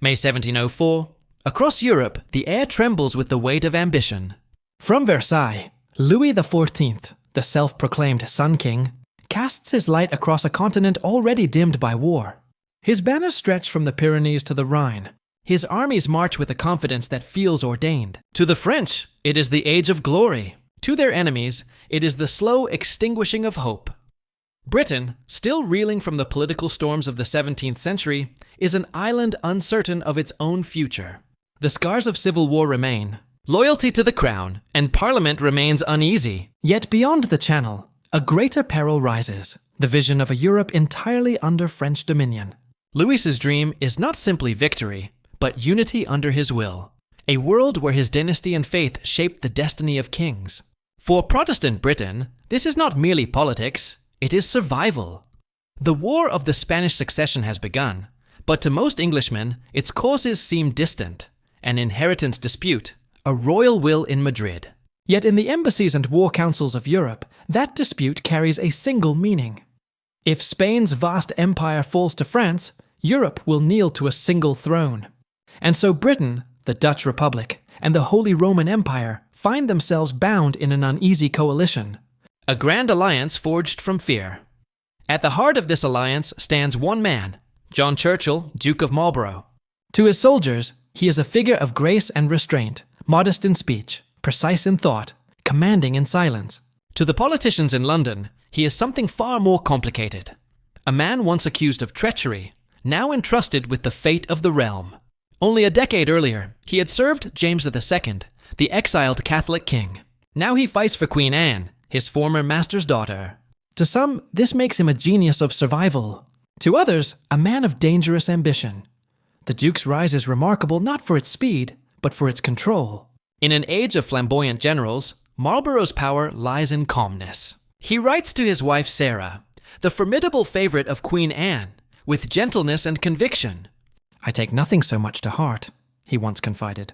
May 1704. Across Europe, the air trembles with the weight of ambition. From Versailles, Louis XIV, the self-proclaimed Sun King, casts his light across a continent already dimmed by war. His banners stretch from the Pyrenees to the Rhine. His armies march with a confidence that feels ordained. To the French, it is the age of glory. To their enemies, it is the slow extinguishing of hope. Britain, still reeling from the political storms of the 17th century, is an island uncertain of its own future. The scars of civil war remain. Loyalty to the crown and Parliament remains uneasy. Yet beyond the Channel, a greater peril rises, the vision of a Europe entirely under French dominion. Louis's dream is not simply victory, but unity under his will. A world where his dynasty and faith shaped the destiny of kings. For Protestant Britain, this is not merely politics, it is survival. The War of the Spanish Succession has begun, but to most Englishmen, its causes seem distant. An inheritance dispute, a royal will in Madrid. Yet in the embassies and war councils of Europe, that dispute carries a single meaning. If Spain's vast empire falls to France, Europe will kneel to a single throne. And so Britain, the Dutch Republic, and the Holy Roman Empire find themselves bound in an uneasy coalition. A grand alliance forged from fear. At the heart of this alliance stands one man, John Churchill, Duke of Marlborough. To his soldiers, he is a figure of grace and restraint, modest in speech, precise in thought, commanding in silence. To the politicians in London, he is something far more complicated. A man once accused of treachery, now entrusted with the fate of the realm. Only a decade earlier, he had served James II, the exiled Catholic king. Now he fights for Queen Anne, his former master's daughter. To some, this makes him a genius of survival. To others, a man of dangerous ambition. The Duke's rise is remarkable not for its speed, but for its control. In an age of flamboyant generals, Marlborough's power lies in calmness. He writes to his wife Sarah, the formidable favorite of Queen Anne, with gentleness and conviction. "I take nothing so much to heart," he once confided,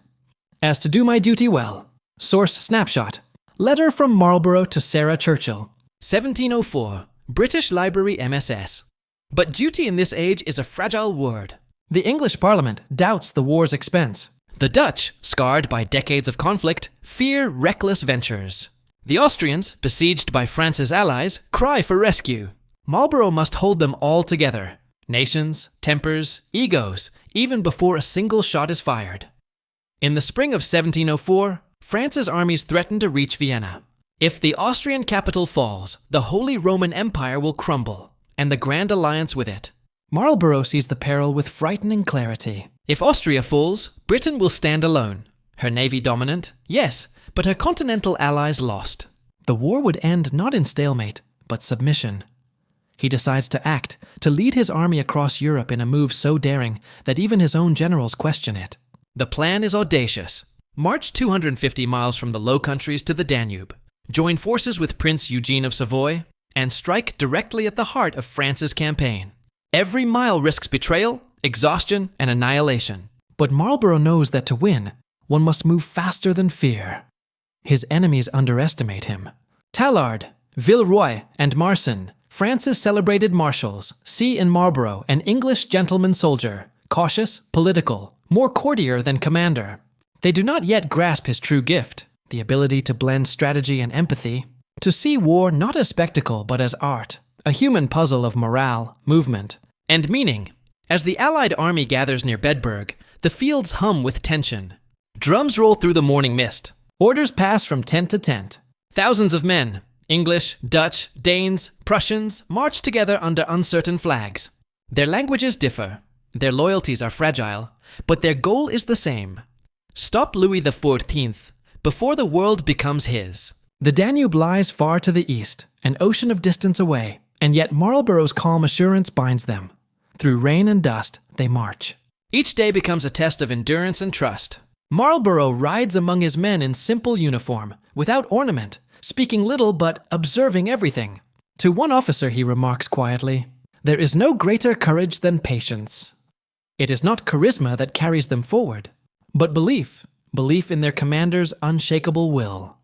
"as to do my duty well." Source snapshot. Letter from Marlborough to Sarah Churchill. 1704. British Library MSS. But duty in this age is a fragile word. The English Parliament doubts the war's expense. The Dutch, scarred by decades of conflict, fear reckless ventures. The Austrians, besieged by France's allies, cry for rescue. Marlborough must hold them all together. Nations, tempers, egos, even before a single shot is fired. In the spring of 1704, France's armies threaten to reach Vienna. If the Austrian capital falls, the Holy Roman Empire will crumble, and the Grand Alliance with it. Marlborough sees the peril with frightening clarity. If Austria falls, Britain will stand alone. Her navy dominant, yes, but her continental allies lost. The war would end not in stalemate, but submission. He decides to act, to lead his army across Europe in a move so daring that even his own generals question it. The plan is audacious. March 250 miles from the Low Countries to the Danube. Join forces with Prince Eugene of Savoy, and strike directly at the heart of France's campaign. Every mile risks betrayal, exhaustion, and annihilation. But Marlborough knows that to win, one must move faster than fear. His enemies underestimate him. Tallard, Villeroy, and Marsin, France's celebrated marshals, see in Marlborough an English gentleman soldier, cautious, political, more courtier than commander. They do not yet grasp his true gift, the ability to blend strategy and empathy, to see war not as spectacle but as art, a human puzzle of morale, movement, and meaning. As the Allied army gathers near Bedburg, the fields hum with tension. Drums roll through the morning mist. Orders pass from tent to tent. Thousands of men, English, Dutch, Danes, Prussians, march together under uncertain flags. Their languages differ, their loyalties are fragile, but their goal is the same. Stop Louis XIV before the world becomes his. The Danube lies far to the east, an ocean of distance away, and yet Marlborough's calm assurance binds them. Through rain and dust, they march. Each day becomes a test of endurance and trust. Marlborough rides among his men in simple uniform, without ornament, speaking little but observing everything. To one officer he remarks quietly, "There is no greater courage than patience." It is not charisma that carries them forward, but belief in their commander's unshakable will.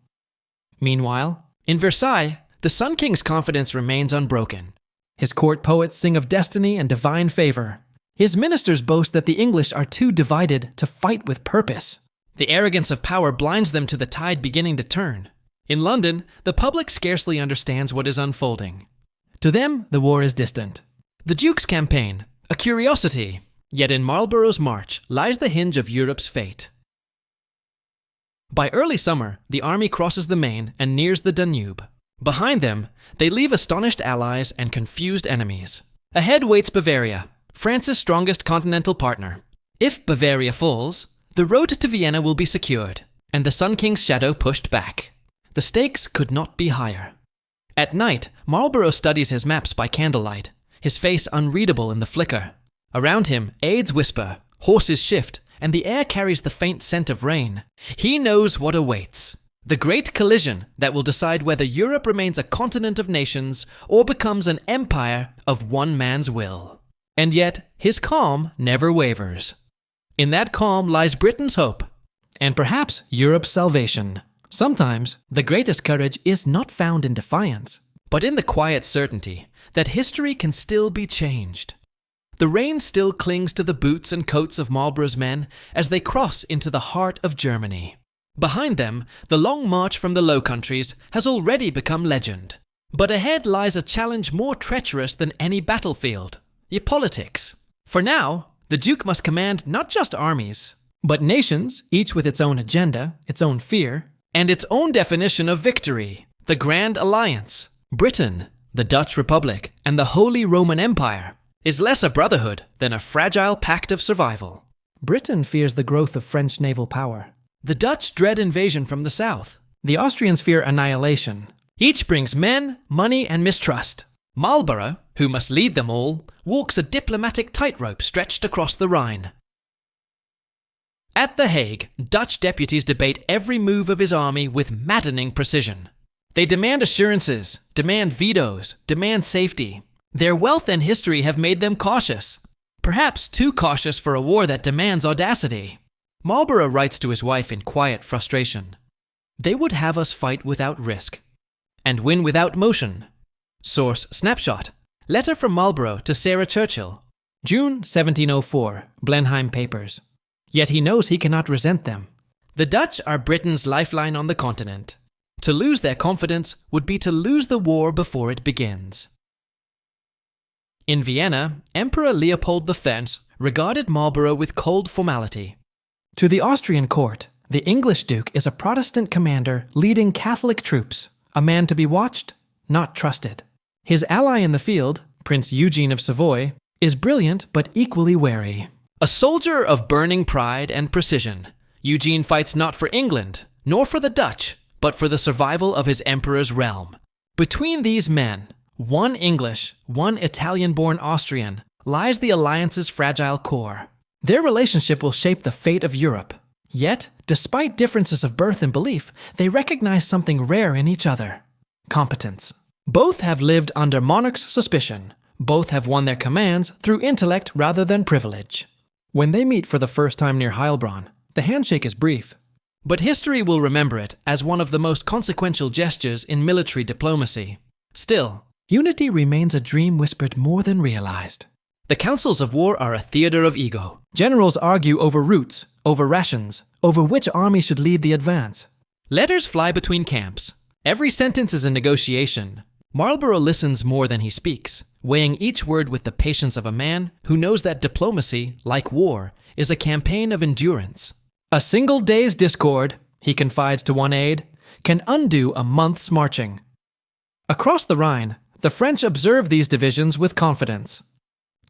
Meanwhile, in Versailles, the Sun King's confidence remains unbroken. His court poets sing of destiny and divine favor. His ministers boast that the English are too divided to fight with purpose. The arrogance of power blinds them to the tide beginning to turn. In London, the public scarcely understands what is unfolding. To them, the war is distant. The Duke's campaign, a curiosity, yet in Marlborough's march lies the hinge of Europe's fate. By early summer, the army crosses the Main and nears the Danube. Behind them, they leave astonished allies and confused enemies. Ahead waits Bavaria, France's strongest continental partner. If Bavaria falls, the road to Vienna will be secured, and the Sun King's shadow pushed back. The stakes could not be higher. At night, Marlborough studies his maps by candlelight, his face unreadable in the flicker. Around him, aides whisper, horses shift, and the air carries the faint scent of rain. He knows what awaits. The great collision that will decide whether Europe remains a continent of nations or becomes an empire of one man's will. And yet, his calm never wavers. In that calm lies Britain's hope, and perhaps Europe's salvation. Sometimes, the greatest courage is not found in defiance, but in the quiet certainty that history can still be changed. The rain still clings to the boots and coats of Marlborough's men as they cross into the heart of Germany. Behind them, the long march from the Low Countries has already become legend. But ahead lies a challenge more treacherous than any battlefield: politics. For now, the Duke must command not just armies, but nations, each with its own agenda, its own fear, and its own definition of victory: the Grand Alliance. Britain, the Dutch Republic, and the Holy Roman Empire is less a brotherhood than a fragile pact of survival. Britain fears the growth of French naval power. The Dutch dread invasion from the south. The Austrians fear annihilation. Each brings men, money, and mistrust. Marlborough, who must lead them all, walks a diplomatic tightrope stretched across the Rhine. At The Hague, Dutch deputies debate every move of his army with maddening precision. They demand assurances, demand vetoes, demand safety. Their wealth and history have made them cautious, perhaps too cautious for a war that demands audacity. Marlborough writes to his wife in quiet frustration. They would have us fight without risk, and win without motion. Source snapshot. Letter from Marlborough to Sarah Churchill. June 1704, Blenheim Papers. Yet he knows he cannot resent them. The Dutch are Britain's lifeline on the continent. To lose their confidence would be to lose the war before it begins. In Vienna, Emperor Leopold X regarded Marlborough with cold formality. To the Austrian court, the English Duke is a Protestant commander leading Catholic troops, a man to be watched, not trusted. His ally in the field, Prince Eugene of Savoy, is brilliant but equally wary. A soldier of burning pride and precision, Eugene fights not for England, nor for the Dutch, but for the survival of his emperor's realm. Between these men, one English, one Italian-born Austrian, lies the alliance's fragile core. Their relationship will shape the fate of Europe. Yet, despite differences of birth and belief, they recognize something rare in each other: competence. Both have lived under monarch's suspicion. Both have won their commands through intellect rather than privilege. When they meet for the first time near Heilbronn, the handshake is brief. But history will remember it as one of the most consequential gestures in military diplomacy. Still, unity remains a dream whispered more than realized. The councils of war are a theater of ego. Generals argue over routes, over rations, over which army should lead the advance. Letters fly between camps. Every sentence is a negotiation. Marlborough listens more than he speaks, weighing each word with the patience of a man who knows that diplomacy, like war, is a campaign of endurance. A single day's discord, he confides to one aide, can undo a month's marching. Across the Rhine, the French observe these divisions with confidence.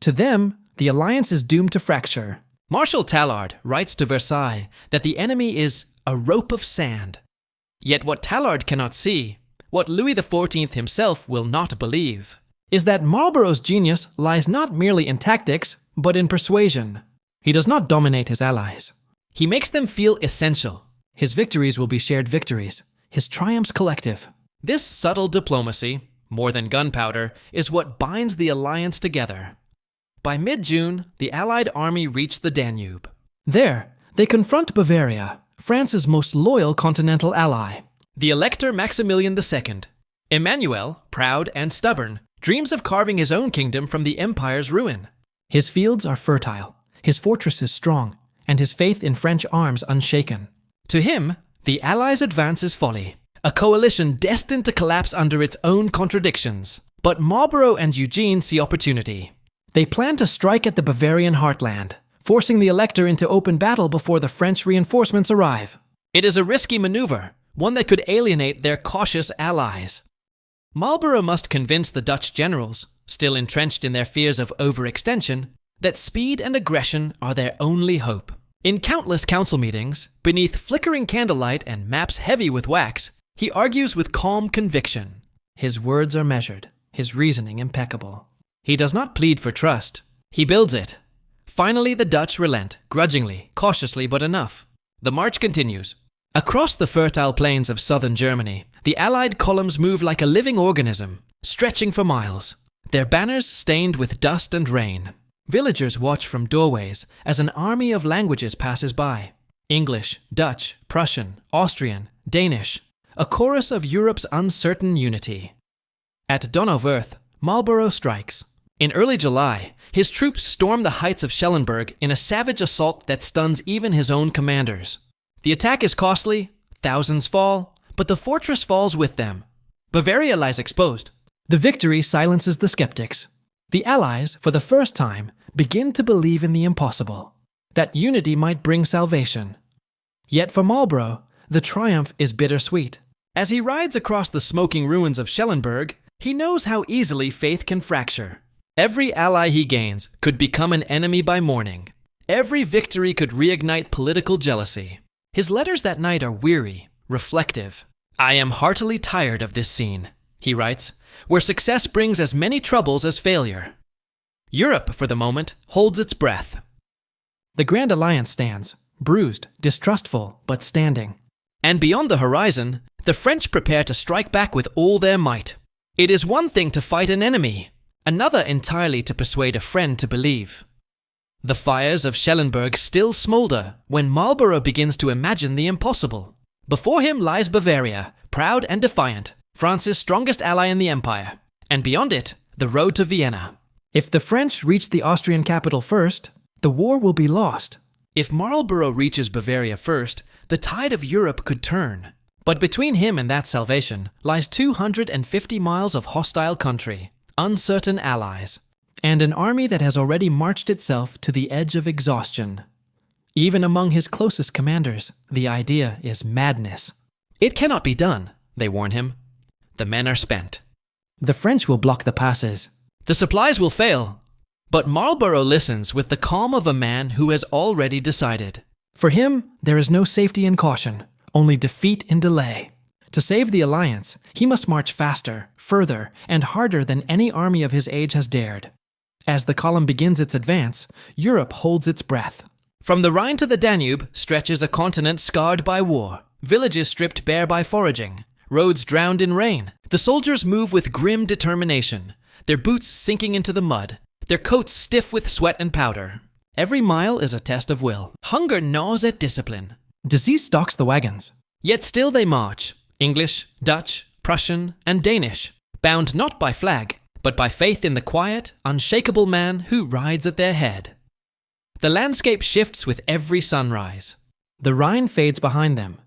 To them, the alliance is doomed to fracture. Marshal Tallard writes to Versailles that the enemy is a rope of sand. Yet what Tallard cannot see, what Louis XIV himself will not believe, is that Marlborough's genius lies not merely in tactics, but in persuasion. He does not dominate his allies. He makes them feel essential. His victories will be shared victories, his triumphs collective. This subtle diplomacy, more than gunpowder, is what binds the alliance together. By mid-June, the Allied army reached the Danube. There, they confront Bavaria, France's most loyal continental ally. The Elector Maximilian II, Emmanuel, proud and stubborn, dreams of carving his own kingdom from the empire's ruin. His fields are fertile, his fortresses strong, and his faith in French arms unshaken. To him, the Allies' advance is folly, a coalition destined to collapse under its own contradictions. But Marlborough and Eugene see opportunity. They plan to strike at the Bavarian heartland, forcing the Elector into open battle before the French reinforcements arrive. It is a risky maneuver, one that could alienate their cautious allies. Marlborough must convince the Dutch generals, still entrenched in their fears of overextension, that speed and aggression are their only hope. In countless council meetings, beneath flickering candlelight and maps heavy with wax, he argues with calm conviction. His words are measured, his reasoning impeccable. He does not plead for trust. He builds it. Finally, the Dutch relent, grudgingly, cautiously, but enough. The march continues. Across the fertile plains of southern Germany, the Allied columns move like a living organism, stretching for miles, their banners stained with dust and rain. Villagers watch from doorways as an army of languages passes by. English, Dutch, Prussian, Austrian, Danish, a chorus of Europe's uncertain unity. At Donauwörth, Marlborough strikes. In early July, his troops storm the heights of Schellenberg in a savage assault that stuns even his own commanders. The attack is costly, thousands fall, but the fortress falls with them. Bavaria lies exposed. The victory silences the skeptics. The Allies, for the first time, begin to believe in the impossible, that unity might bring salvation. Yet for Marlborough, the triumph is bittersweet. As he rides across the smoking ruins of Schellenberg, he knows how easily faith can fracture. Every ally he gains could become an enemy by morning. Every victory could reignite political jealousy. His letters that night are weary, reflective. "I am heartily tired of this scene," he writes, "where success brings as many troubles as failure." Europe, for the moment, holds its breath. The Grand Alliance stands, bruised, distrustful, but standing. And beyond the horizon, the French prepare to strike back with all their might. It is one thing to fight an enemy, another entirely to persuade a friend to believe. The fires of Schellenberg still smolder when Marlborough begins to imagine the impossible. Before him lies Bavaria, proud and defiant, France's strongest ally in the empire, and beyond it, the road to Vienna. If the French reach the Austrian capital first, the war will be lost. If Marlborough reaches Bavaria first, the tide of Europe could turn. But between him and that salvation lies 250 miles of hostile country, uncertain allies, and an army that has already marched itself to the edge of exhaustion. Even among his closest commanders, the idea is madness. It cannot be done, they warn him. The men are spent. The French will block the passes. The supplies will fail. But Marlborough listens with the calm of a man who has already decided. For him, there is no safety in caution, only defeat in delay. To save the alliance, he must march faster, further, and harder than any army of his age has dared. As the column begins its advance, Europe holds its breath. From the Rhine to the Danube stretches a continent scarred by war, villages stripped bare by foraging, roads drowned in rain. The soldiers move with grim determination, their boots sinking into the mud, their coats stiff with sweat and powder. Every mile is a test of will. Hunger gnaws at discipline. Disease stalks the wagons. Yet still they march, English, Dutch, Prussian, and Danish, bound not by flag, but by faith in the quiet, unshakable man who rides at their head. The landscape shifts with every sunrise. The Rhine fades behind them.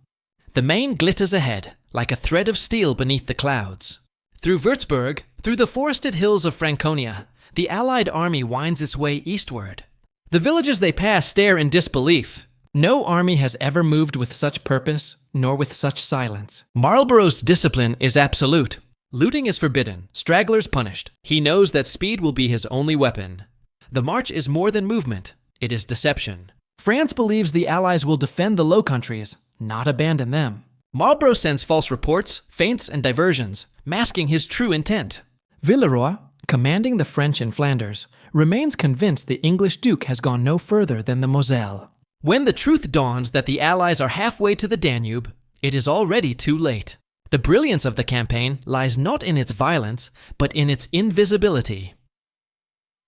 The Main glitters ahead, like a thread of steel beneath the clouds. Through Würzburg, through the forested hills of Franconia, the Allied army winds its way eastward. The villages they pass stare in disbelief. No army has ever moved with such purpose, nor with such silence. Marlborough's discipline is absolute. Looting is forbidden, stragglers punished. He knows that speed will be his only weapon. The march is more than movement, it is deception. France believes the Allies will defend the Low Countries, not abandon them. Marlborough sends false reports, feints, and diversions, masking his true intent. Villeroy, commanding the French in Flanders, remains convinced the English Duke has gone no further than the Moselle. When the truth dawns that the Allies are halfway to the Danube, it is already too late. The brilliance of the campaign lies not in its violence, but in its invisibility.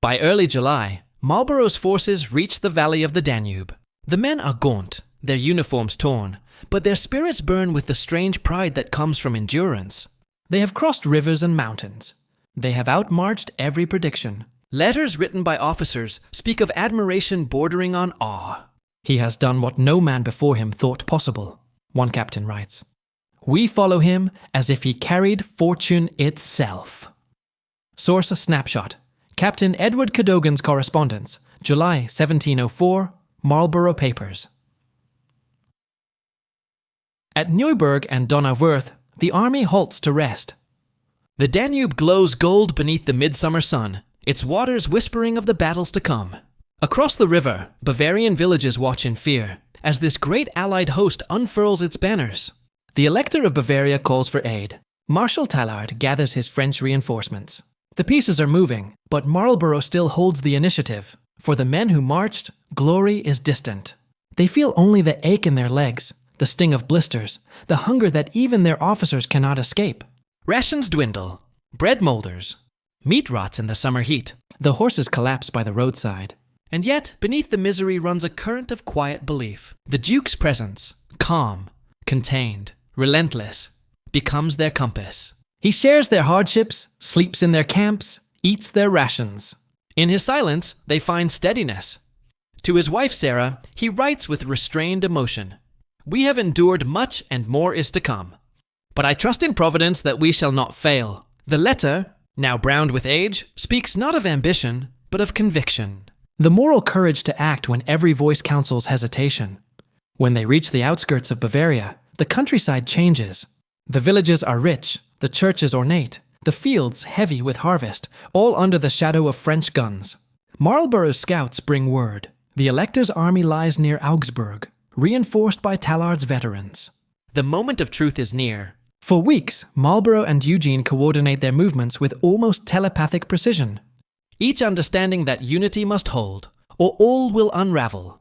By early July, Marlborough's forces reach the valley of the Danube. The men are gaunt, their uniforms torn, but their spirits burn with the strange pride that comes from endurance. They have crossed rivers and mountains. They have outmarched every prediction. Letters written by officers speak of admiration bordering on awe. "He has done what no man before him thought possible," one captain writes. "We follow him as if he carried fortune itself." Source snapshot. Captain Edward Cadogan's correspondence, July 1704, Marlborough Papers. At Neuburg and Donauwörth, the army halts to rest. The Danube glows gold beneath the midsummer sun, its waters whispering of the battles to come. Across the river, Bavarian villages watch in fear, as this great allied host unfurls its banners. The Elector of Bavaria calls for aid. Marshal Tallard gathers his French reinforcements. The pieces are moving, but Marlborough still holds the initiative. For the men who marched, glory is distant. They feel only the ache in their legs, the sting of blisters, the hunger that even their officers cannot escape. Rations dwindle, bread molders, meat rots in the summer heat. The horses collapse by the roadside. And yet, beneath the misery runs a current of quiet belief. The Duke's presence, calm, contained, relentless, becomes their compass. He shares their hardships, sleeps in their camps, eats their rations. In his silence, they find steadiness. To his wife Sarah, he writes with restrained emotion, "We have endured much and more is to come. But I trust in Providence that we shall not fail." The letter, now browned with age, speaks not of ambition, but of conviction. The moral courage to act when every voice counsels hesitation. When they reach the outskirts of Bavaria, the countryside changes. The villages are rich, the churches ornate, the fields heavy with harvest, all under the shadow of French guns. Marlborough's scouts bring word. The Elector's army lies near Augsburg, reinforced by Tallard's veterans. The moment of truth is near. For weeks, Marlborough and Eugene coordinate their movements with almost telepathic precision, each understanding that unity must hold, or all will unravel.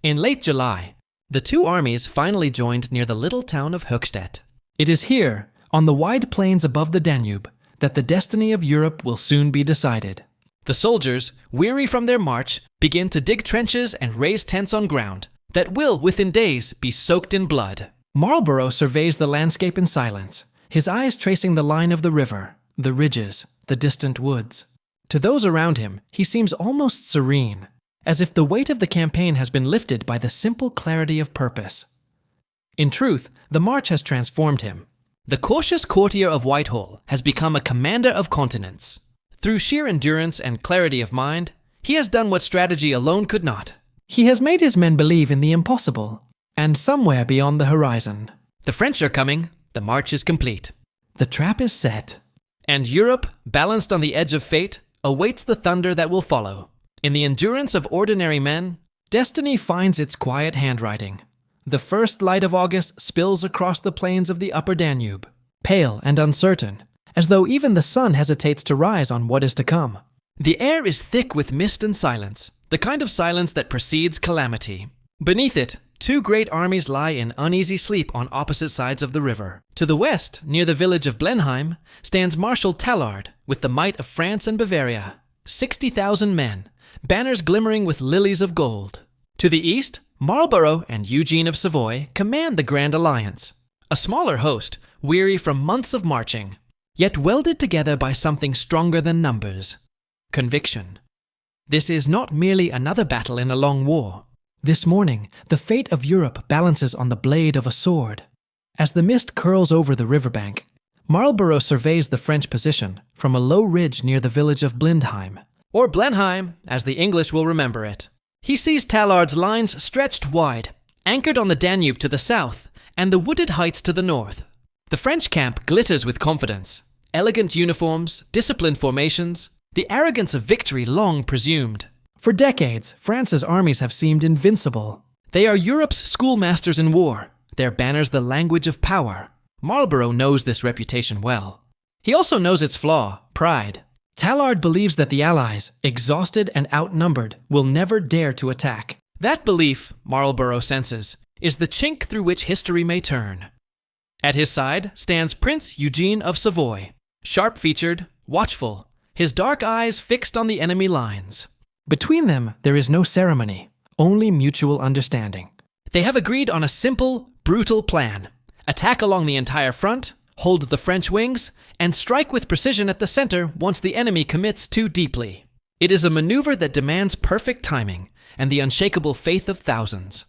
In late July, the two armies finally joined near the little town of Höchstädt. It is here, on the wide plains above the Danube, that the destiny of Europe will soon be decided. The soldiers, weary from their march, begin to dig trenches and raise tents on ground that will, within days, be soaked in blood. Marlborough surveys the landscape in silence, his eyes tracing the line of the river, the ridges, the distant woods. To those around him, he seems almost serene, as if the weight of the campaign has been lifted by the simple clarity of purpose. In truth, the march has transformed him. The cautious courtier of Whitehall has become a commander of continents. Through sheer endurance and clarity of mind, he has done what strategy alone could not. He has made his men believe in the impossible, and somewhere beyond the horizon. The French are coming, the march is complete. The trap is set. And Europe, balanced on the edge of fate, awaits the thunder that will follow. In the endurance of ordinary men, destiny finds its quiet handwriting. The first light of August spills across the plains of the upper Danube, pale and uncertain, as though even the sun hesitates to rise on what is to come. The air is thick with mist and silence, the kind of silence that precedes calamity. Beneath it, two great armies lie in uneasy sleep on opposite sides of the river. To the west, near the village of Blenheim, stands Marshal Tallard with the might of France and Bavaria. 60,000 men, banners glimmering with lilies of gold. To the east, Marlborough and Eugene of Savoy command the Grand Alliance. A smaller host, weary from months of marching, yet welded together by something stronger than numbers: conviction. This is not merely another battle in a long war. This morning, the fate of Europe balances on the blade of a sword. As the mist curls over the riverbank, Marlborough surveys the French position from a low ridge near the village of Blenheim. Or Blenheim, as the English will remember it. He sees Tallard's lines stretched wide, anchored on the Danube to the south, and the wooded heights to the north. The French camp glitters with confidence. Elegant uniforms, disciplined formations, the arrogance of victory long presumed. For decades, France's armies have seemed invincible. They are Europe's schoolmasters in war, their banners the language of power. Marlborough knows this reputation well. He also knows its flaw, pride. Tallard believes that the Allies, exhausted and outnumbered, will never dare to attack. That belief, Marlborough senses, is the chink through which history may turn. At his side stands Prince Eugene of Savoy, sharp-featured, watchful, his dark eyes fixed on the enemy lines. Between them, there is no ceremony, only mutual understanding. They have agreed on a simple, brutal plan: attack along the entire front, hold the French wings, and strike with precision at the center once the enemy commits too deeply. It is a maneuver that demands perfect timing and the unshakable faith of thousands.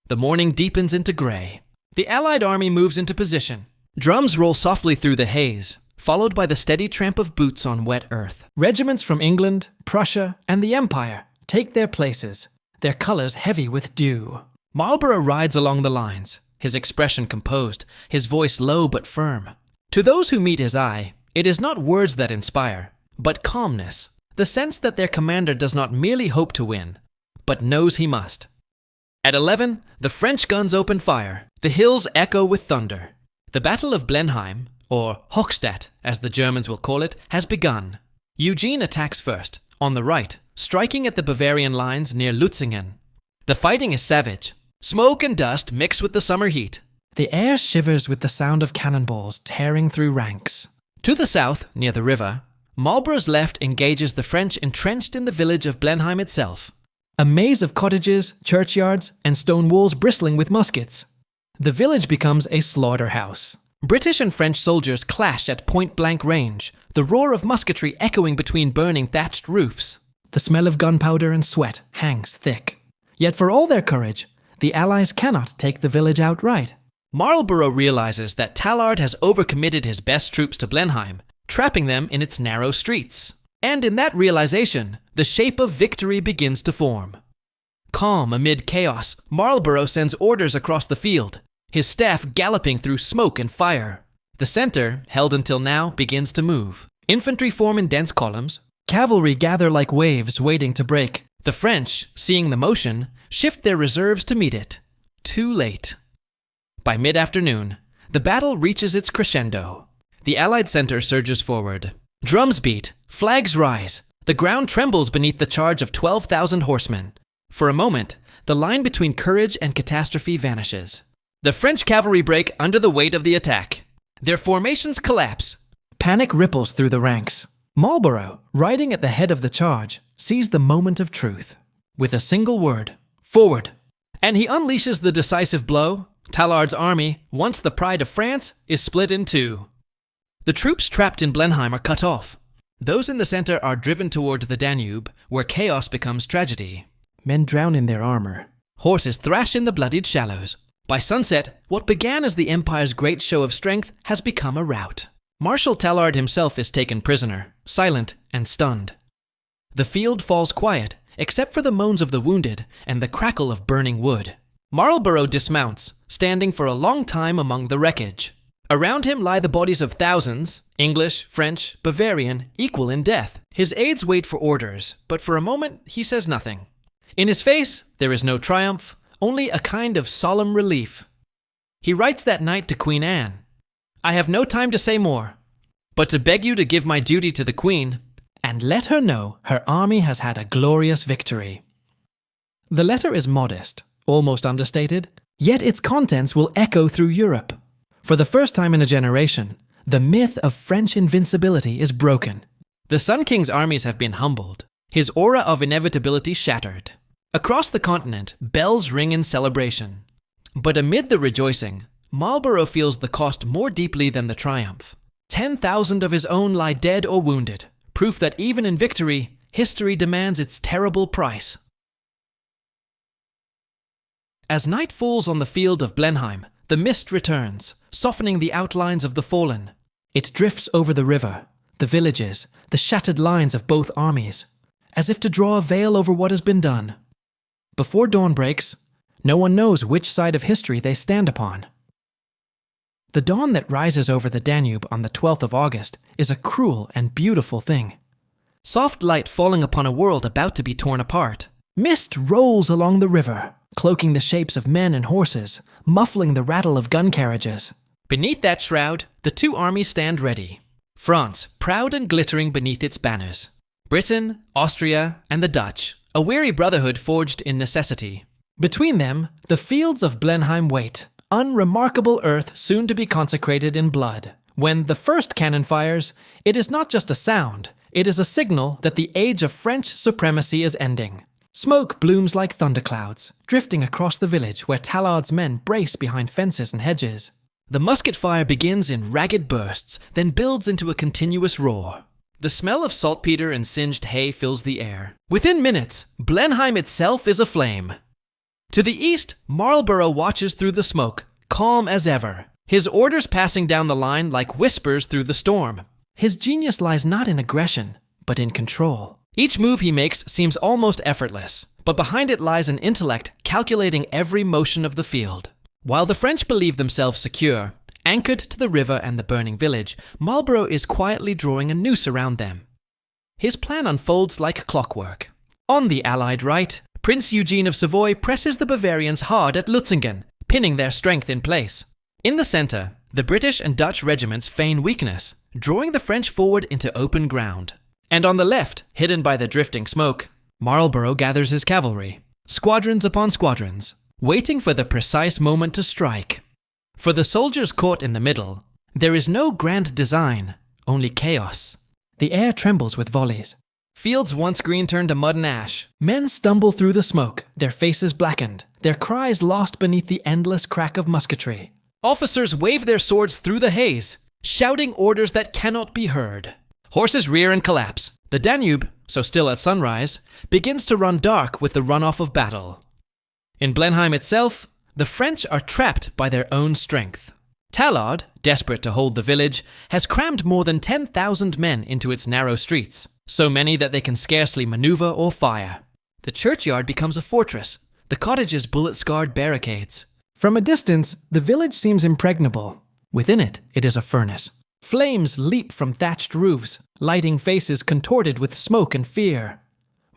The morning deepens into gray. The Allied army moves into position. Drums roll softly through the haze, followed by the steady tramp of boots on wet earth. Regiments from England, Prussia, and the Empire take their places, their colors heavy with dew. Marlborough rides along the lines, his expression composed, his voice low but firm. To those who meet his eye, it is not words that inspire, but calmness, the sense that their commander does not merely hope to win, but knows he must. At 11, the French guns open fire. The hills echo with thunder. The Battle of Blenheim, or Hochstadt as the Germans will call it, has begun. Eugene attacks first, on the right, striking at the Bavarian lines near Lutzingen. The fighting is savage. Smoke and dust mix with the summer heat. The air shivers with the sound of cannonballs tearing through ranks. To the south, near the river, Marlborough's left engages the French entrenched in the village of Blenheim itself. A maze of cottages, churchyards, and stone walls bristling with muskets. The village becomes a slaughterhouse. British and French soldiers clash at point-blank range, the roar of musketry echoing between burning thatched roofs. The smell of gunpowder and sweat hangs thick. Yet for all their courage, the Allies cannot take the village outright. Marlborough realizes that Tallard has overcommitted his best troops to Blenheim, trapping them in its narrow streets. And in that realization, the shape of victory begins to form. Calm amid chaos, Marlborough sends orders across the field, his staff galloping through smoke and fire. The center, held until now, begins to move. Infantry form in dense columns. Cavalry gather like waves waiting to break. The French, seeing the motion, shift their reserves to meet it. Too late. By mid-afternoon, the battle reaches its crescendo. The Allied center surges forward. Drums beat, flags rise. The ground trembles beneath the charge of 12,000 horsemen. For a moment, the line between courage and catastrophe vanishes. The French cavalry break under the weight of the attack. Their formations collapse. Panic ripples through the ranks. Marlborough, riding at the head of the charge, sees the moment of truth. With a single word, forward. And he unleashes the decisive blow. Tallard's army, once the pride of France, is split in two. The troops trapped in Blenheim are cut off. Those in the center are driven toward the Danube, where chaos becomes tragedy. Men drown in their armor. Horses thrash in the bloodied shallows. By sunset, what began as the Empire's great show of strength has become a rout. Marshal Tallard himself is taken prisoner, silent and stunned. The field falls quiet, except for the moans of the wounded and the crackle of burning wood. Marlborough dismounts, standing for a long time among the wreckage. Around him lie the bodies of thousands, English, French, Bavarian, equal in death. His aides wait for orders, but for a moment he says nothing. In his face, there is no triumph, only a kind of solemn relief. He writes that night to Queen Anne, "I have no time to say more, but to beg you to give my duty to the Queen, and let her know her army has had a glorious victory." The letter is modest, almost understated, yet its contents will echo through Europe. For the first time in a generation, the myth of French invincibility is broken. The Sun King's armies have been humbled, his aura of inevitability shattered. Across the continent, bells ring in celebration. But amid the rejoicing, Marlborough feels the cost more deeply than the triumph. 10,000 of his own lie dead or wounded, proof that even in victory, history demands its terrible price. As night falls on the field of Blenheim, the mist returns, softening the outlines of the fallen. It drifts over the river, the villages, the shattered lines of both armies, as if to draw a veil over what has been done. Before dawn breaks, no one knows which side of history they stand upon. The dawn that rises over the Danube on the 12th of August is a cruel and beautiful thing. Soft light falling upon a world about to be torn apart. Mist rolls along the river, cloaking the shapes of men and horses, muffling the rattle of gun carriages. Beneath that shroud, the two armies stand ready. France, proud and glittering beneath its banners. Britain, Austria, and the Dutch, a weary brotherhood forged in necessity. Between them, the fields of Blenheim wait, unremarkable earth soon to be consecrated in blood. When the first cannon fires, it is not just a sound, it is a signal that the age of French supremacy is ending. Smoke blooms like thunderclouds, drifting across the village where Tallard's men brace behind fences and hedges. The musket fire begins in ragged bursts, then builds into a continuous roar. The smell of saltpeter and singed hay fills the air. Within minutes, Blenheim itself is aflame. To the east, Marlborough watches through the smoke, calm as ever, his orders passing down the line like whispers through the storm. His genius lies not in aggression, but in control. Each move he makes seems almost effortless, but behind it lies an intellect calculating every motion of the field. While the French believe themselves secure, anchored to the river and the burning village, Marlborough is quietly drawing a noose around them. His plan unfolds like clockwork. On the Allied right, Prince Eugene of Savoy presses the Bavarians hard at Lutzingen, pinning their strength in place. In the center, the British and Dutch regiments feign weakness, drawing the French forward into open ground. And on the left, hidden by the drifting smoke, Marlborough gathers his cavalry, squadrons upon squadrons, waiting for the precise moment to strike. For the soldiers caught in the middle, there is no grand design, only chaos. The air trembles with volleys. Fields once green turn to mud and ash. Men stumble through the smoke, their faces blackened, their cries lost beneath the endless crack of musketry. Officers wave their swords through the haze, shouting orders that cannot be heard. Horses rear and collapse. The Danube, so still at sunrise, begins to run dark with the runoff of battle. In Blenheim itself, the French are trapped by their own strength. Tallard, desperate to hold the village, has crammed more than 10,000 men into its narrow streets, so many that they can scarcely maneuver or fire. The churchyard becomes a fortress, the cottages bullet-scarred barricades. From a distance, the village seems impregnable. Within it, it is a furnace. Flames leap from thatched roofs, lighting faces contorted with smoke and fear.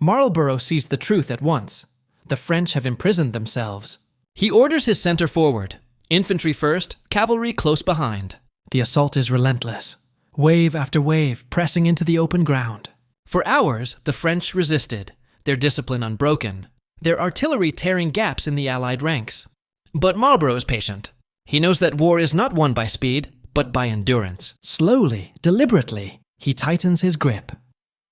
Marlborough sees the truth at once. The French have imprisoned themselves. He orders his center forward. Infantry first, cavalry close behind. The assault is relentless. Wave after wave pressing into the open ground. For hours, the French resisted, their discipline unbroken, their artillery tearing gaps in the Allied ranks. But Marlborough is patient. He knows that war is not won by speed, but by endurance. Slowly, deliberately, he tightens his grip.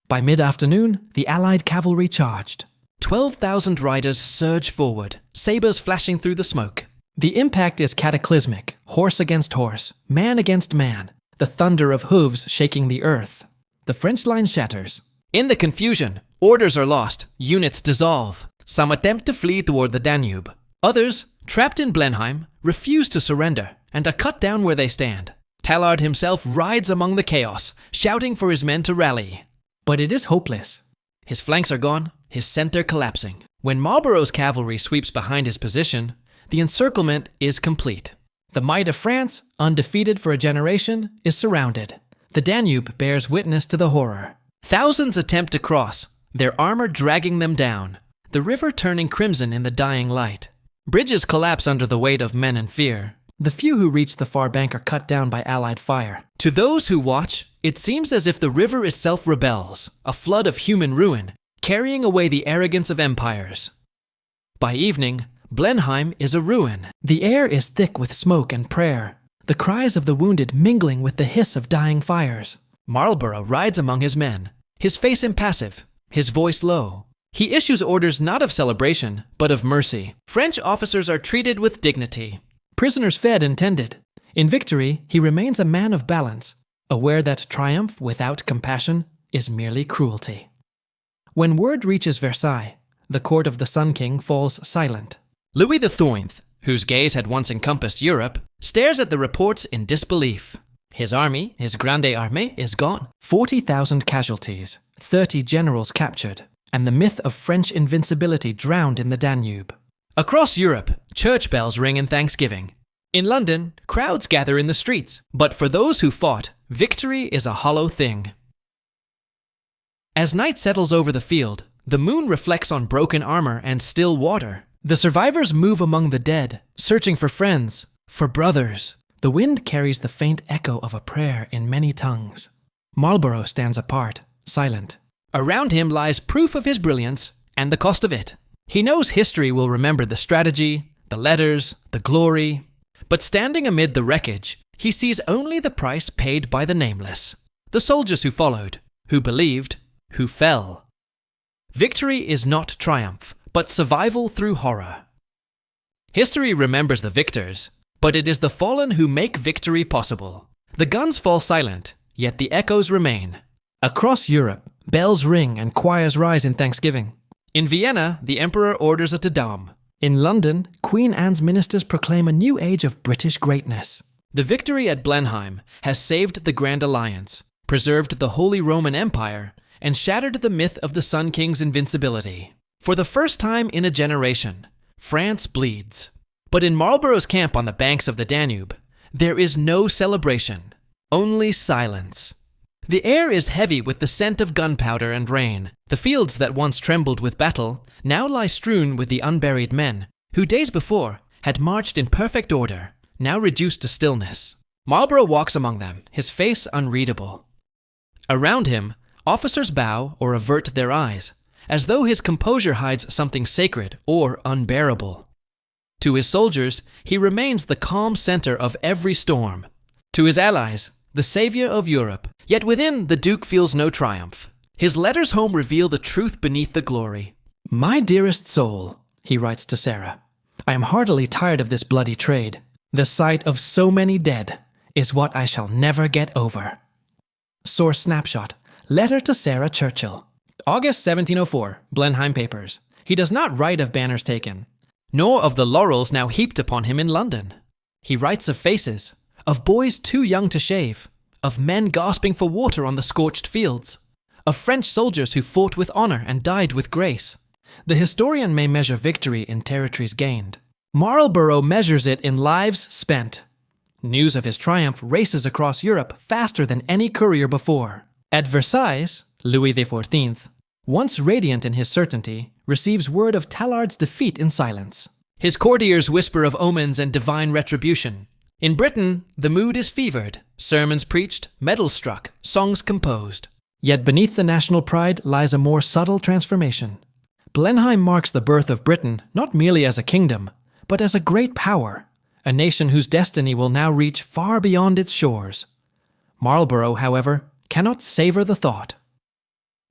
By mid-afternoon, the Allied cavalry charged. 12,000 riders surge forward, sabers flashing through the smoke. The impact is cataclysmic, horse against horse, man against man, the thunder of hooves shaking the earth. The French line shatters. In the confusion, orders are lost, units dissolve. Some attempt to flee toward the Danube. Others, trapped in Blenheim, refuse to surrender and are cut down where they stand. Tallard himself rides among the chaos, shouting for his men to rally. But it is hopeless. His flanks are gone, his center collapsing. When Marlborough's cavalry sweeps behind his position, the encirclement is complete. The might of France, undefeated for a generation, is surrounded. The Danube bears witness to the horror. Thousands attempt to cross, their armor dragging them down, the river turning crimson in the dying light. Bridges collapse under the weight of men and fear. The few who reach the far bank are cut down by Allied fire. To those who watch, it seems as if the river itself rebels, a flood of human ruin, carrying away the arrogance of empires. By evening, Blenheim is a ruin. The air is thick with smoke and prayer, the cries of the wounded mingling with the hiss of dying fires. Marlborough rides among his men, his face impassive, his voice low. He issues orders not of celebration, but of mercy. French officers are treated with dignity. Prisoners fed and tended. In victory, he remains a man of balance, aware that triumph without compassion is merely cruelty. When word reaches Versailles, the court of the Sun King falls silent. Louis XIV, whose gaze had once encompassed Europe, stares at the reports in disbelief. His army, his Grande Armée, is gone. 40,000 casualties, 30 generals captured, and the myth of French invincibility drowned in the Danube. Across Europe, church bells ring in thanksgiving. In London, crowds gather in the streets, but for those who fought, victory is a hollow thing. As night settles over the field, the moon reflects on broken armor and still water. The survivors move among the dead, searching for friends, for brothers. The wind carries the faint echo of a prayer in many tongues. Marlborough stands apart, silent. Around him lies proof of his brilliance and the cost of it. He knows history will remember the strategy, the letters, the glory. But standing amid the wreckage, he sees only the price paid by the nameless. The soldiers who followed, who believed, who fell. Victory is not triumph, but survival through horror. History remembers the victors, but it is the fallen who make victory possible. The guns fall silent, yet the echoes remain. Across Europe, bells ring and choirs rise in thanksgiving. In Vienna, the emperor orders a Te Deum. In London, Queen Anne's ministers proclaim a new age of British greatness. The victory at Blenheim has saved the Grand Alliance, preserved the Holy Roman Empire, and shattered the myth of the Sun King's invincibility. For the first time in a generation, France bleeds. But in Marlborough's camp on the banks of the Danube, there is no celebration, only silence. The air is heavy with the scent of gunpowder and rain. The fields that once trembled with battle now lie strewn with the unburied men, who days before had marched in perfect order, now reduced to stillness. Marlborough walks among them, his face unreadable. Around him, officers bow or avert their eyes, as though his composure hides something sacred or unbearable. To his soldiers, he remains the calm center of every storm. To his allies, the savior of Europe. Yet within, the Duke feels no triumph. His letters home reveal the truth beneath the glory. "My dearest soul," he writes to Sarah, "I am heartily tired of this bloody trade. The sight of so many dead is what I shall never get over." Source snapshot: Letter to Sarah Churchill. August 1704, Blenheim Papers. He does not write of banners taken, nor of the laurels now heaped upon him in London. He writes of faces, of boys too young to shave, of men gasping for water on the scorched fields, of French soldiers who fought with honor and died with grace. The historian may measure victory in territories gained. Marlborough measures it in lives spent. News of his triumph races across Europe faster than any courier before. At Versailles, Louis XIV, once radiant in his certainty, receives word of Tallard's defeat in silence. His courtiers whisper of omens and divine retribution. In Britain, the mood is fevered, sermons preached, medals struck, songs composed. Yet beneath the national pride lies a more subtle transformation. Blenheim marks the birth of Britain not merely as a kingdom, but as a great power, a nation whose destiny will now reach far beyond its shores. Marlborough, however, cannot savor the thought.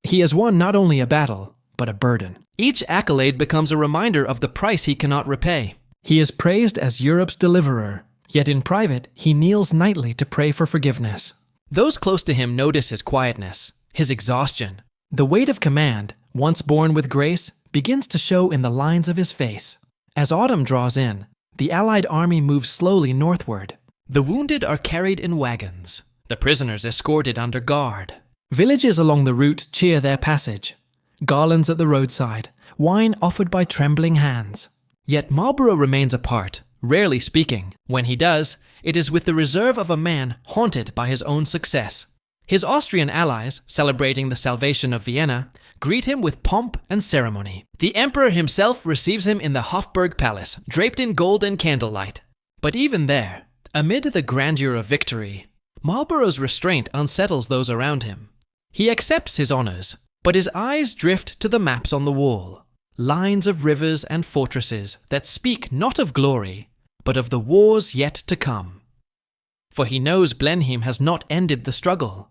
He has won not only a battle, but a burden. Each accolade becomes a reminder of the price he cannot repay. He is praised as Europe's deliverer, yet in private he kneels nightly to pray for forgiveness. Those close to him notice his quietness, his exhaustion. The weight of command, once borne with grace, begins to show in the lines of his face. As autumn draws in, the Allied army moves slowly northward. The wounded are carried in wagons, the prisoners escorted under guard. Villages along the route cheer their passage. Garlands at the roadside, wine offered by trembling hands. Yet Marlborough remains apart, rarely speaking. When he does, it is with the reserve of a man haunted by his own success. His Austrian allies, celebrating the salvation of Vienna, greet him with pomp and ceremony. The emperor himself receives him in the Hofburg Palace, draped in gold and candlelight. But even there, amid the grandeur of victory, Marlborough's restraint unsettles those around him. He accepts his honors, but his eyes drift to the maps on the wall. Lines of rivers and fortresses that speak not of glory, but of the wars yet to come. For he knows Blenheim has not ended the struggle.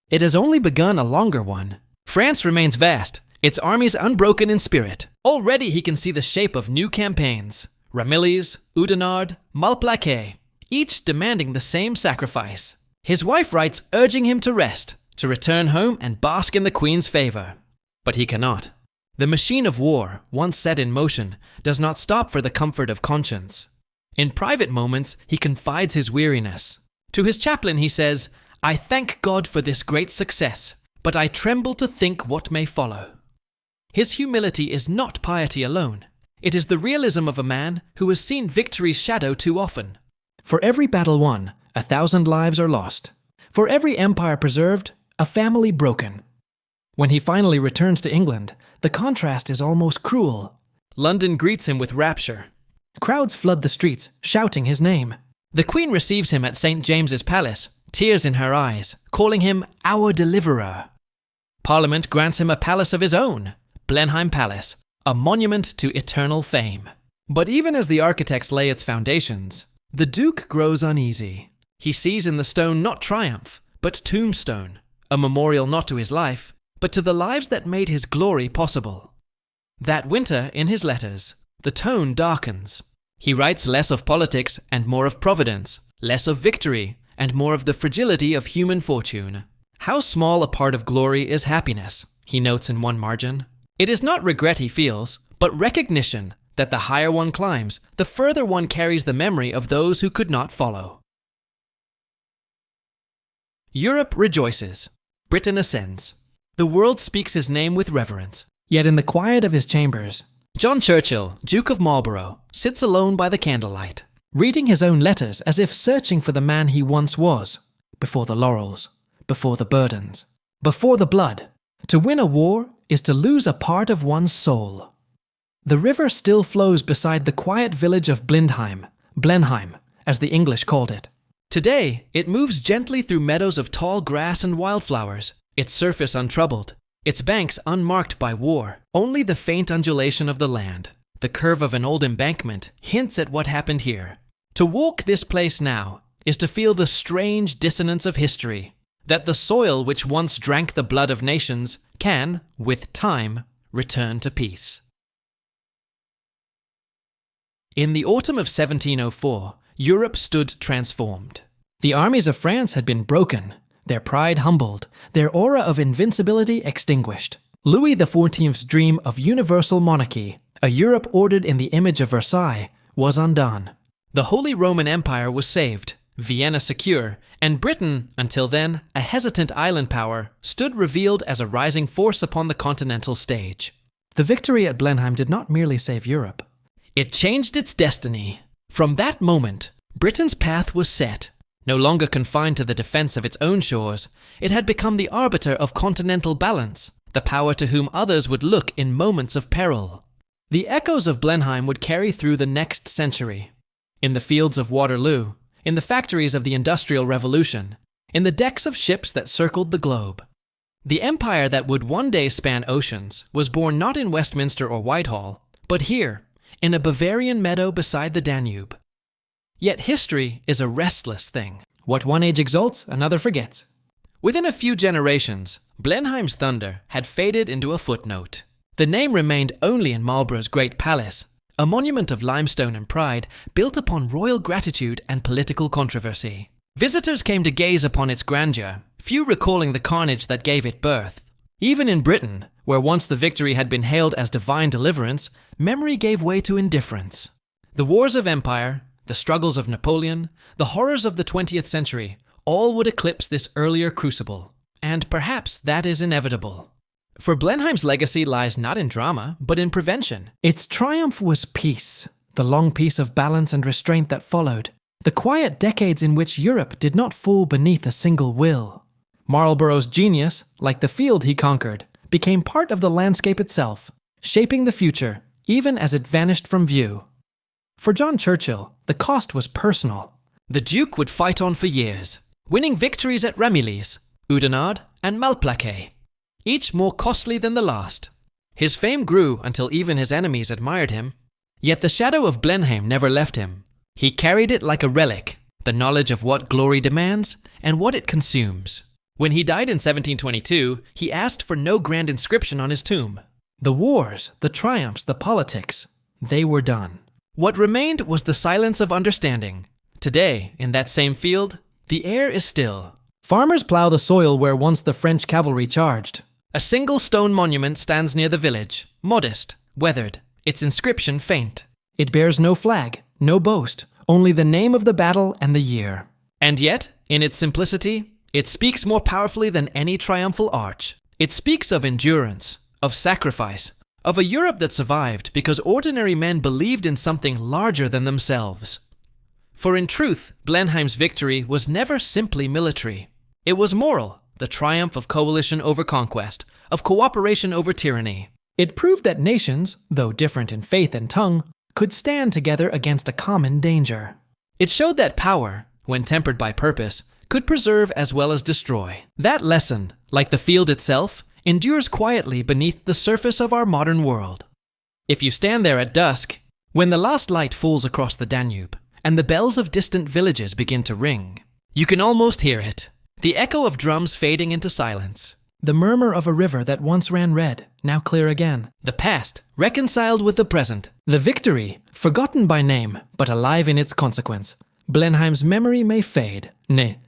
It has only begun a longer one. France remains vast, its armies unbroken in spirit. Already he can see the shape of new campaigns. Ramillies, Oudenarde, Malplaquet, each demanding the same sacrifice. His wife writes urging him to rest, to return home and bask in the Queen's favor. But he cannot. The machine of war, once set in motion, does not stop for the comfort of conscience. In private moments, he confides his weariness. To his chaplain he says, "I thank God for this great success, but I tremble to think what may follow." His humility is not piety alone. It is the realism of a man who has seen victory's shadow too often. For every battle won, 1,000 lives are lost. For every empire preserved, a family broken. When he finally returns to England, the contrast is almost cruel. London greets him with rapture. Crowds flood the streets, shouting his name. The Queen receives him at St. James's Palace, tears in her eyes, calling him our deliverer. Parliament grants him a palace of his own, Blenheim Palace, a monument to eternal fame. But even as the architects lay its foundations, the Duke grows uneasy. He sees in the stone not triumph, but tombstone, a memorial not to his life, but to the lives that made his glory possible. That winter, in his letters, the tone darkens. He writes less of politics and more of providence, less of victory and more of the fragility of human fortune. How small a part of glory is happiness, he notes in one margin. It is not regret he feels, but recognition that the higher one climbs, the further one carries the memory of those who could not follow. Europe rejoices. Britain ascends. The world speaks his name with reverence. Yet in the quiet of his chambers, John Churchill, Duke of Marlborough, sits alone by the candlelight, reading his own letters as if searching for the man he once was, before the laurels, before the burdens, before the blood. To win a war is to lose a part of one's soul. The river still flows beside the quiet village of Blenheim, as the English called it. Today, it moves gently through meadows of tall grass and wildflowers, its surface untroubled, its banks unmarked by war. Only the faint undulation of the land, the curve of an old embankment, hints at what happened here. To walk this place now is to feel the strange dissonance of history, that the soil which once drank the blood of nations can, with time, return to peace. In the autumn of 1704, Europe stood transformed. The armies of France had been broken, their pride humbled, their aura of invincibility extinguished. Louis XIV's dream of universal monarchy, a Europe ordered in the image of Versailles, was undone. The Holy Roman Empire was saved, Vienna secure, and Britain, until then a hesitant island power, stood revealed as a rising force upon the continental stage. The victory at Blenheim did not merely save Europe. It changed its destiny. From that moment, Britain's path was set. No longer confined to the defense of its own shores, it had become the arbiter of continental balance, the power to whom others would look in moments of peril. The echoes of Blenheim would carry through the next century. In the fields of Waterloo, in the factories of the Industrial Revolution, in the decks of ships that circled the globe. The empire that would one day span oceans was born not in Westminster or Whitehall, but here, in a Bavarian meadow beside the Danube. Yet history is a restless thing. What one age exalts, another forgets. Within a few generations, Blenheim's thunder had faded into a footnote. The name remained only in Marlborough's great palace, a monument of limestone and pride built upon royal gratitude and political controversy. Visitors came to gaze upon its grandeur, few recalling the carnage that gave it birth. Even in Britain, where once the victory had been hailed as divine deliverance, memory gave way to indifference. The wars of empire, the struggles of Napoleon, the horrors of the 20th century, all would eclipse this earlier crucible. And perhaps that is inevitable. For Blenheim's legacy lies not in drama, but in prevention. Its triumph was peace, the long peace of balance and restraint that followed, the quiet decades in which Europe did not fall beneath a single will. Marlborough's genius, like the field he conquered, became part of the landscape itself, shaping the future, even as it vanished from view. For John Churchill, the cost was personal. The Duke would fight on for years, winning victories at Ramillies, Oudenarde, and Malplaquet, each more costly than the last. His fame grew until even his enemies admired him. Yet the shadow of Blenheim never left him. He carried it like a relic, the knowledge of what glory demands and what it consumes. When he died in 1722, he asked for no grand inscription on his tomb. The wars, the triumphs, the politics, they were done. What remained was the silence of understanding. Today, in that same field, the air is still. Farmers plow the soil where once the French cavalry charged. A single stone monument stands near the village, modest, weathered, its inscription faint. It bears no flag, no boast, only the name of the battle and the year. And yet, in its simplicity, it speaks more powerfully than any triumphal arch. It speaks of endurance, of sacrifice, of a Europe that survived because ordinary men believed in something larger than themselves. For in truth, Blenheim's victory was never simply military. It was moral, the triumph of coalition over conquest, of cooperation over tyranny. It proved that nations, though different in faith and tongue, could stand together against a common danger. It showed that power, when tempered by purpose, could preserve as well as destroy. That lesson, like the field itself, endures quietly beneath the surface of our modern world. If you stand there at dusk, when the last light falls across the Danube, and the bells of distant villages begin to ring, you can almost hear it, the echo of drums fading into silence. The murmur of a river that once ran red, now clear again. The past, reconciled with the present. The victory, forgotten by name, but alive in its consequence. Blenheim's memory may fade. Ne,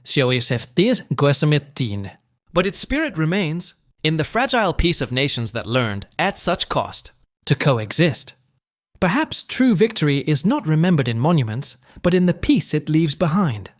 But its spirit remains in the fragile peace of nations that learned, at such cost, to coexist. Perhaps true victory is not remembered in monuments, but in the peace it leaves behind.